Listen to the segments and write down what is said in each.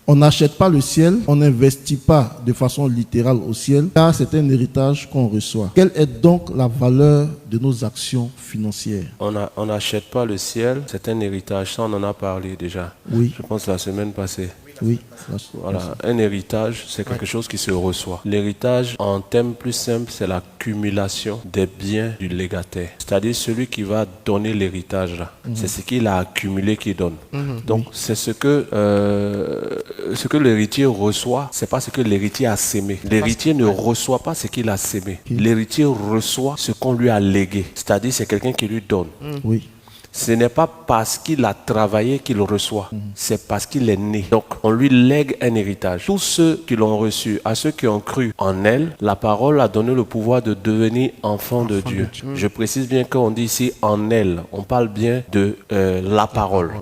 On n'achète pas le ciel, on n'investit pas de façon littérale au ciel, car c'est un héritage qu'on reçoit. Quelle est donc la valeur de nos actions financières? On n'achète pas le ciel, c'est un héritage. Ça, on en a parlé déjà. Oui. Je pense la semaine passée. Oui. Voilà, un héritage, c'est quelque chose qui se reçoit. L'héritage, en termes plus simples, c'est l'accumulation des biens du légataire. C'est-à-dire celui qui va donner l'héritage là. C'est ce qu'il a accumulé qui donne. Donc c'est ce que l'héritier reçoit, c'est pas ce que l'héritier a sémé. L'héritier ne reçoit pas ce qu'il a sémé. L'héritier reçoit ce qu'on lui a légué. C'est-à-dire c'est quelqu'un qui lui donne. Oui. Ce n'est pas parce qu'il a travaillé qu'il reçoit, c'est parce qu'il est né. Donc, on lui lègue un héritage. Tous ceux qui l'ont reçu, à ceux qui ont cru en elle, la parole a donné le pouvoir de devenir enfant de Dieu. Je précise bien qu'on dit ici en elle. On parle bien de la parole.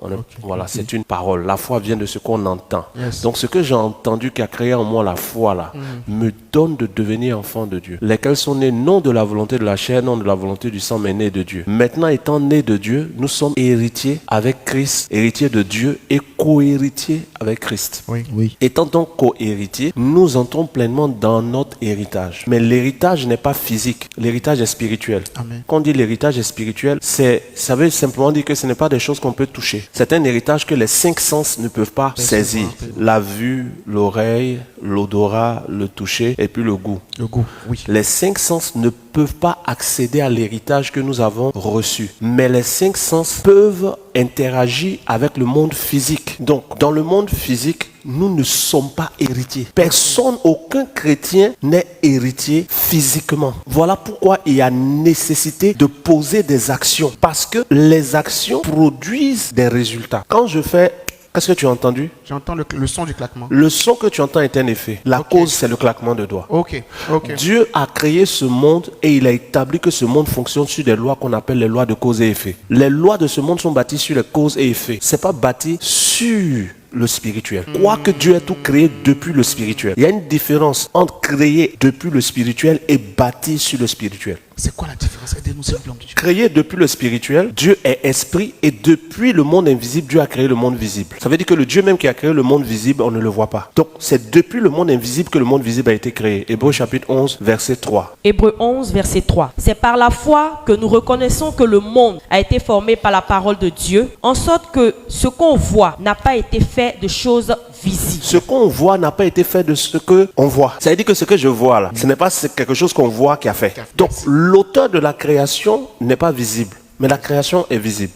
Voilà, c'est une parole. La foi vient de ce qu'on entend. Donc, ce que j'ai entendu qui a créé en moi la foi là, me donne de devenir enfant de Dieu. Lesquels sont nés non de la volonté de la chair, non de la volonté du sang, mais nés de Dieu. Maintenant, étant nés de Dieu, nous sommes héritiers avec Christ, héritiers de Dieu et co-héritiers avec Christ. Oui. Étant donc co-héritiers, nous entrons pleinement dans notre héritage. Mais l'héritage n'est pas physique, l'héritage est spirituel. Amen. Quand on dit l'héritage est spirituel, ça veut simplement dire que ce n'est pas des choses qu'on peut toucher. C'est un héritage que les 5 sens ne peuvent pas saisir. La vue, l'oreille, l'odorat, le toucher et puis le goût. Le goût, oui. Les 5 sens ne peuvent pas accéder à l'héritage que nous avons reçu. Mais les 5 sens peuvent interagir avec le monde physique. Donc, dans le monde physique, nous ne sommes pas héritiers. Personne, aucun chrétien n'est héritier physiquement. Voilà pourquoi il y a nécessité de poser des actions. Parce que les actions produisent des résultats. Quand je fais... Qu'est-ce que tu as entendu? J'entends le son du claquement. Le son que tu entends est un effet. La cause, c'est le claquement de doigts. Ok. Dieu a créé ce monde et il a établi que ce monde fonctionne sur des lois qu'on appelle les lois de cause et effet. Les lois de ce monde sont bâties sur les causes et effets. C'est pas bâti sur le spirituel. Quoique Dieu ait tout créé depuis le spirituel. Il y a une différence entre créer depuis le spirituel et bâtir sur le spirituel. C'est quoi la différence? Aidez-nous, s'il vous plaît. Créé depuis le spirituel, Dieu est esprit et depuis le monde invisible, Dieu a créé le monde visible. Ça veut dire que le Dieu même qui a créé le monde visible, on ne le voit pas. Donc c'est depuis le monde invisible que le monde visible a été créé. Hébreux chapitre 11, verset 3. Hébreux 11, verset 3. C'est par la foi que nous reconnaissons que le monde a été formé par la parole de Dieu, en sorte que ce qu'on voit n'a pas été fait de choses visibles. Ce qu'on voit n'a pas été fait de ce qu'on voit. Ça veut dire que ce que je vois là, ce n'est pas quelque chose qu'on voit qui a fait. Donc l'auteur de la création n'est pas visible. Mais la création est visible.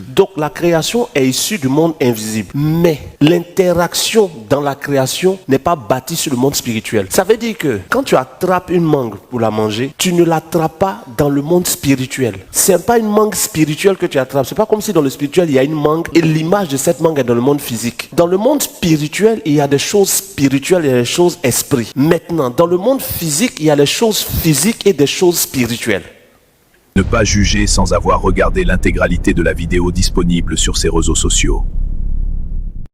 Donc la création est issue du monde invisible. Mais l'interaction dans la création n'est pas bâtie sur le monde spirituel. Ça veut dire que quand tu attrapes une mangue pour la manger, tu ne l'attrapes pas dans le monde spirituel. C'est pas une mangue spirituelle que tu attrapes. C'est pas comme si dans le spirituel il y a une mangue et l'image de cette mangue est dans le monde physique. Dans le monde spirituel, il y a des choses spirituelles et des choses esprits. Maintenant, dans le monde physique, il y a les choses physiques et des choses spirituelles. Ne pas juger sans avoir regardé l'intégralité de la vidéo disponible sur ses réseaux sociaux.